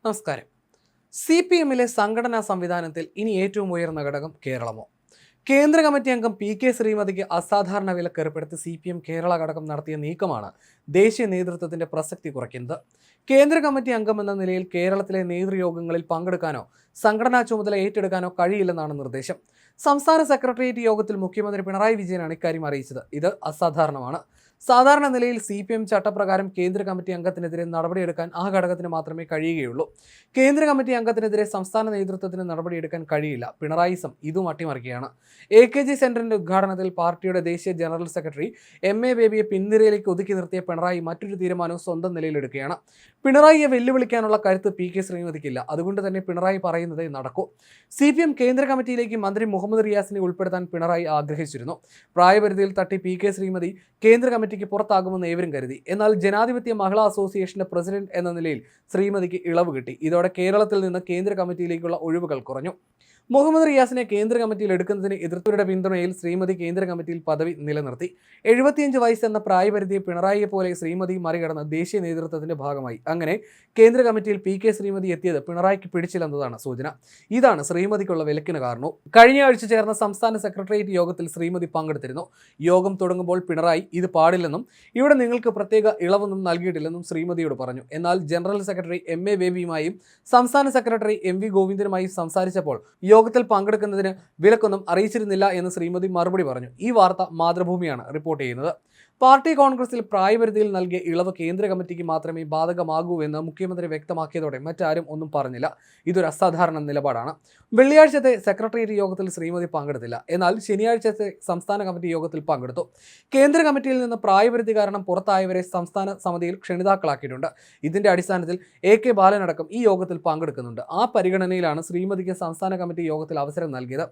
നമസ്കാരം. CPM-ലെ സംഘടനാ സംവിധാനത്തിൽ ഇനി ഏറ്റവും ഉയർന്ന ഘടകം കേരളമോ? കേന്ദ്ര കമ്മിറ്റി അംഗം PK ശ്രീമതിക്ക് അസാധാരണ വിലക്ക് ഏർപ്പെടുത്തി CPM കേരള ഘടകം നടത്തിയ നീക്കമാണ് ദേശീയ നേതൃത്വത്തിന്റെ പ്രസക്തി കുറയ്ക്കുന്നത്. കേന്ദ്ര കമ്മിറ്റി അംഗം എന്ന നിലയിൽ കേരളത്തിലെ നേതൃയോഗങ്ങളിൽ പങ്കെടുക്കാനോ സംഘടനാ ചുമതല ഏറ്റെടുക്കാനോ കഴിയില്ലെന്നാണ് നിർദ്ദേശം. സംസ്ഥാന സെക്രട്ടേറിയറ്റ് യോഗത്തിൽ മുഖ്യമന്ത്രി പിണറായി വിജയനാണ് ഇക്കാര്യം അറിയിച്ചത്. ഇത് അസാധാരണമാണ്. സാധാരണ നിലയിൽ CPM ചട്ടപ്രകാരം കേന്ദ്ര കമ്മിറ്റി അംഗത്തിനെതിരെ നടപടിയെടുക്കാൻ ആ ഘടകത്തിന് മാത്രമേ കഴിയുകയുള്ളൂ. കേന്ദ്ര കമ്മിറ്റി അംഗത്തിനെതിരെ സംസ്ഥാന നേതൃത്വത്തിന് നടപടിയെടുക്കാൻ കഴിയില്ല. പിണറായിസം ഇതും അട്ടിമറിക്കുകയാണ്. AKG സെന്ററിന്റെ ഉദ്ഘാടനത്തിൽ പാർട്ടിയുടെ ദേശീയ ജനറൽ സെക്രട്ടറി MA ബേബിയെ പിൻനിരയിലേക്ക് ഒതുക്കി നിർത്തിയ പിണറായി മറ്റൊരു തീരുമാനവും സ്വന്തം നിലയിലെടുക്കുകയാണ്. പിണറായിയെ വെല്ലുവിളിക്കാനുള്ള കരുത്ത് PK ശ്രീമതിക്കില്ല. അതുകൊണ്ട് തന്നെ പിണറായി പറയുന്നതേ നടക്കൂ. CPM കേന്ദ്ര കമ്മിറ്റിയിലേക്ക് മന്ത്രി മുഹമ്മദ് റിയാസിനെ ഉൾപ്പെടുത്താൻ പിണറായി ആഗ്രഹിച്ചിരുന്നു. പ്രായപരിധിയിൽ തട്ടി PK ശ്രീമതി കേന്ദ്ര കമ്മിറ്റിക്ക് പുറത്താകുമെന്ന് ഏവരും കരുതി. എന്നാൽ ജനാധിപത്യ മഹിളാ അസോസിയേഷന്റെ പ്രസിഡന്റ് എന്ന നിലയിൽ ശ്രീമതിക്ക് ഇളവ് കിട്ടി. ഇതോടെ കേരളത്തിൽ നിന്ന് കേന്ദ്ര കമ്മിറ്റിയിലേക്കുള്ള ഒഴിവുകൾ കുറഞ്ഞു. മുഹമ്മദ് റിയാസിനെ കേന്ദ്ര കമ്മിറ്റിയിൽ എടുക്കുന്നതിന് എതിർത്തവരുടെ പിന്തുണയിൽ ശ്രീമതി കേന്ദ്ര കമ്മിറ്റിയിൽ പദവി നിലനിർത്തി. 75 വയസ്സ് എന്ന പ്രായപരിധിയെ പിണറായിയെ പോലെ ശ്രീമതി മറികടന്ന് ദേശീയ നേതൃത്വത്തിന്റെ ഭാഗമായി. അങ്ങനെ കേന്ദ്ര കമ്മിറ്റിയിൽ PK ശ്രീമതി എത്തിയത് പിണറായിക്ക് പിടിച്ചില്ലെന്നതാണ് സൂചന. ഇതാണ് ശ്രീമതിക്കുള്ള വിലക്കിന് കാരണവും. കഴിഞ്ഞ ആഴ്ച ചേർന്ന സംസ്ഥാന സെക്രട്ടേറിയറ്റ് യോഗത്തിൽ ശ്രീമതി പങ്കെടുത്തിരുന്നു. യോഗം തുടങ്ങുമ്പോൾ പിണറായി ഇത് പാടില്ലെന്നും ഇവിടെ നിങ്ങൾക്ക് പ്രത്യേക ഇളവൊന്നും നൽകിയിട്ടില്ലെന്നും ശ്രീമതിയോട് പറഞ്ഞു. എന്നാൽ ജനറൽ സെക്രട്ടറി MA ബേബിയുമായും സംസ്ഥാന സെക്രട്ടറി MV ഗോവിന്ദനുമായും സംസാരിച്ചപ്പോൾ യോഗത്തിൽ പങ്കെടുക്കുന്നതിന് വിലക്കൊന്നും അറിയിച്ചിരുന്നില്ല എന്ന് ശ്രീമതി മറുപടി പറഞ്ഞു. ഈ വാർത്ത മാതൃഭൂമിയാണ് റിപ്പോർട്ട് ചെയ്യുന്നത്. പാർട്ടി കോൺഗ്രസിൽ പ്രായപരിധിയിൽ നൽകിയ ഇളവ് കേന്ദ്ര കമ്മിറ്റിക്ക് മാത്രമേ ബാധകമാകൂ എന്ന് മുഖ്യമന്ത്രി വ്യക്തമാക്കിയതോടെ മറ്റാരും ഒന്നും പറഞ്ഞില്ല. ഇതൊരു അസാധാരണ നിലപാടാണ്. വെള്ളിയാഴ്ചത്തെ സെക്രട്ടേറിയറ്റ് യോഗത്തിൽ ശ്രീമതി പങ്കെടുത്തില്ല. എന്നാൽ ശനിയാഴ്ചത്തെ സംസ്ഥാന കമ്മിറ്റി യോഗത്തിൽ പങ്കെടുത്തു. കേന്ദ്ര കമ്മിറ്റിയിൽ നിന്ന് പ്രായപരിധി കാരണം പുറത്തായവരെ സംസ്ഥാന സമിതിയിൽ ക്ഷണിതാക്കളാക്കിയിട്ടുണ്ട്. ഇതിന്റെ അടിസ്ഥാനത്തിൽ AK ബാലനടക്കം ഈ യോഗത്തിൽ പങ്കെടുക്കുന്നുണ്ട്. ആ പരിഗണനയിലാണ് ശ്രീമതിക്ക് സംസ്ഥാന കമ്മിറ്റി യോഗത്തിൽ അവസരം നൽകിയത്.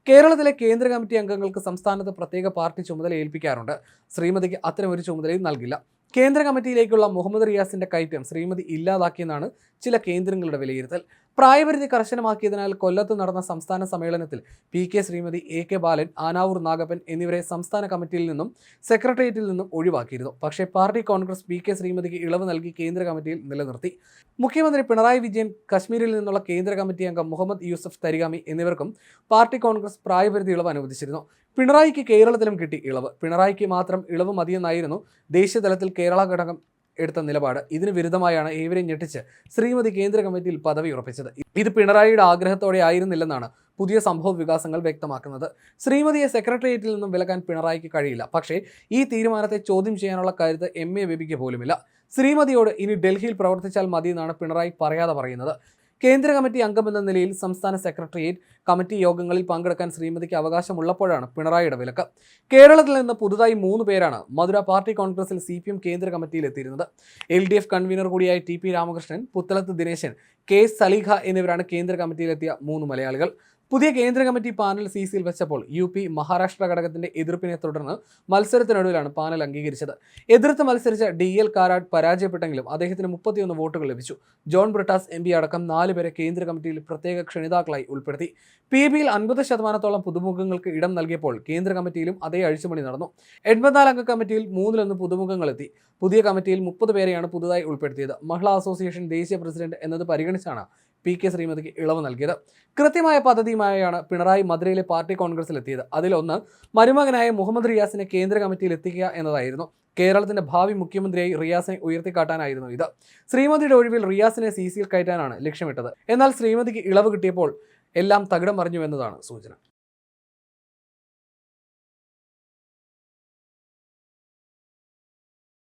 കേരളത്തിലെ കേന്ദ്ര കമ്മിറ്റി അംഗങ്ങൾക്ക് സംസ്ഥാനത്ത് പ്രത്യേക പാർട്ടി ചുമതല ഏൽപ്പിക്കാറുണ്ട്. ശ്രീമതിക്ക് അത്തരമൊരു ചുമതലയും നൽകില്ല. കേന്ദ്ര കമ്മിറ്റിയിലേക്കുള്ള മുഹമ്മദ് റിയാസിന്റെ കയറ്റം ശ്രീമതി ഇല്ലാതാക്കിയെന്നാണ് ചില കേന്ദ്രങ്ങളുടെ വിലയിരുത്തൽ. പ്രായപരിധി കർശനമാക്കിയതിനാൽ കൊല്ലത്ത് നടന്ന സംസ്ഥാന സമ്മേളനത്തിൽ PK ശ്രീമതി, AK ബാലൻ, ആനാവൂർ നാഗപ്പൻ എന്നിവരെ സംസ്ഥാന കമ്മിറ്റിയിൽ നിന്നും സെക്രട്ടേറിയറ്റിൽ നിന്നും ഒഴിവാക്കിയിരുന്നു. പക്ഷേ പാർട്ടി കോൺഗ്രസ് PK ശ്രീമതിക്ക് ഇളവ് നൽകി കേന്ദ്ര കമ്മിറ്റിയിൽ നിലനിർത്തി. മുഖ്യമന്ത്രി പിണറായി വിജയൻ, കശ്മീരിൽ നിന്നുള്ള കേന്ദ്ര കമ്മിറ്റി അംഗം മുഹമ്മദ് യൂസഫ് തരിഗാമി എന്നിവർക്കും പാർട്ടി കോൺഗ്രസ് പ്രായപരിധി ഇളവ് അനുവദിച്ചിരുന്നു. പിണറായിക്ക് കേരളത്തിലും കിട്ടി ഇളവ്. പിണറായിക്ക് മാത്രം ഇളവ് മതിയെന്നായിരുന്നു ദേശീയ തലത്തിൽ കേരള ഘടകം എടുത്ത നിലപാട്. ഇതിന് വിരുദ്ധമായാണ് ഏവരെയും ഞെട്ടിച്ച് ശ്രീമതി കേന്ദ്ര കമ്മിറ്റിയിൽ പദവി ഉറപ്പിച്ചത്. ഇത് പിണറായിയുടെ ആഗ്രഹത്തോടെ ആയിരുന്നില്ലെന്നാണ് പുതിയ സംഭവ വികാസങ്ങൾ വ്യക്തമാക്കുന്നത്. ശ്രീമതിയെ സെക്രട്ടേറിയറ്റിൽ നിന്നും വിലക്കാൻ പിണറായിക്ക് കഴിയില്ല. പക്ഷേ ഈ തീരുമാനത്തെ ചോദ്യം ചെയ്യാനുള്ള കരുത്ത് MA ബേബിക്ക് പോലുമില്ല. ശ്രീമതിയോട് ഇനി ഡൽഹിയിൽ പ്രവർത്തിച്ചാൽ മതിയെന്നാണ് പിണറായി പറയാതെ പറയുന്നത്. കേന്ദ്ര കമ്മിറ്റി അംഗമെന്ന നിലയിൽ സംസ്ഥാന സെക്രട്ടേറിയറ്റ് കമ്മിറ്റി യോഗങ്ങളിൽ പങ്കെടുക്കാൻ ശ്രീമതിക്ക് അവകാശമുള്ളപ്പോഴാണ് പിണറായിയുടെ വിലക്ക്. കേരളത്തിൽ നിന്ന് പുതുതായി 3 പേരാണ് മധുര പാർട്ടി കോൺഗ്രസിൽ CPM കേന്ദ്ര കമ്മിറ്റിയിൽ എത്തിയിരുന്നത്. LDF കൺവീനർ കൂടിയായ TP രാമകൃഷ്ണൻ, പുത്തലത്ത് ദിനേശൻ, K സലീഹ എന്നിവരാണ് കേന്ദ്ര കമ്മിറ്റിയിലെത്തിയ 3 മലയാളികൾ. പുതിയ കേന്ദ്ര കമ്മിറ്റി പാനൽ CCയിൽ വെച്ചപ്പോൾ UP മഹാരാഷ്ട്ര ഘടകത്തിന്റെ എതിർപ്പിനെ തുടർന്ന് മത്സരത്തിനൊടുവിലാണ് പാനൽ അംഗീകരിച്ചത്. എതിർത്ത് മത്സരിച്ച DL കാരാട്ട് പരാജയപ്പെട്ടെങ്കിലും അദ്ദേഹത്തിന് 31 വോട്ടുകൾ ലഭിച്ചു. ജോൺ ബ്രിട്ടാസ് MP അടക്കം 4 പേരെ കേന്ദ്ര കമ്മിറ്റിയിൽ പ്രത്യേക ക്ഷണിതാക്കളായി ഉൾപ്പെടുത്തി. PBയിൽ 50% പുതുമുഖങ്ങൾക്ക് ഇടം നൽകിയപ്പോൾ കേന്ദ്ര കമ്മിറ്റിയിലും അതേ അഴിച്ചുപണി നടന്നു. 84 അംഗ കമ്മിറ്റിയിൽ 3-1 പുതുമുഖങ്ങളെത്തി. പുതിയ കമ്മിറ്റിയിൽ 30 പേരെയാണ് പുതുതായി ഉൾപ്പെടുത്തിയത്. മഹിളാ അസോസിയേഷൻ ദേശീയ പ്രസിഡന്റ് എന്നത് പരിഗണിച്ചാണ് PK ശ്രീമതിക്ക് ഇളവ് നൽകിയത്. കൃത്യമായ പദ്ധതിയുമായാണ് പിണറായി മധുരയിലെ പാർട്ടി കോൺഗ്രസിലെത്തിയത്. അതിലൊന്ന് മരുമകനായ മുഹമ്മദ് റിയാസിനെ കേന്ദ്ര കമ്മിറ്റിയിൽ എത്തിക്കുക എന്നതായിരുന്നു. കേരളത്തിന്റെ ഭാവി മുഖ്യമന്ത്രിയായി റിയാസിനെ ഉയർത്തിക്കാട്ടാനായിരുന്നു ഇത്. ശ്രീമതിയുടെ ഒഴിവിൽ റിയാസിനെ CCയിൽ കയറ്റാനാണ് ലക്ഷ്യമിട്ടത്. എന്നാൽ ശ്രീമതിക്ക് ഇളവ് കിട്ടിയപ്പോൾ എല്ലാം തകിടം മറിഞ്ഞു എന്നതാണ് സൂചന.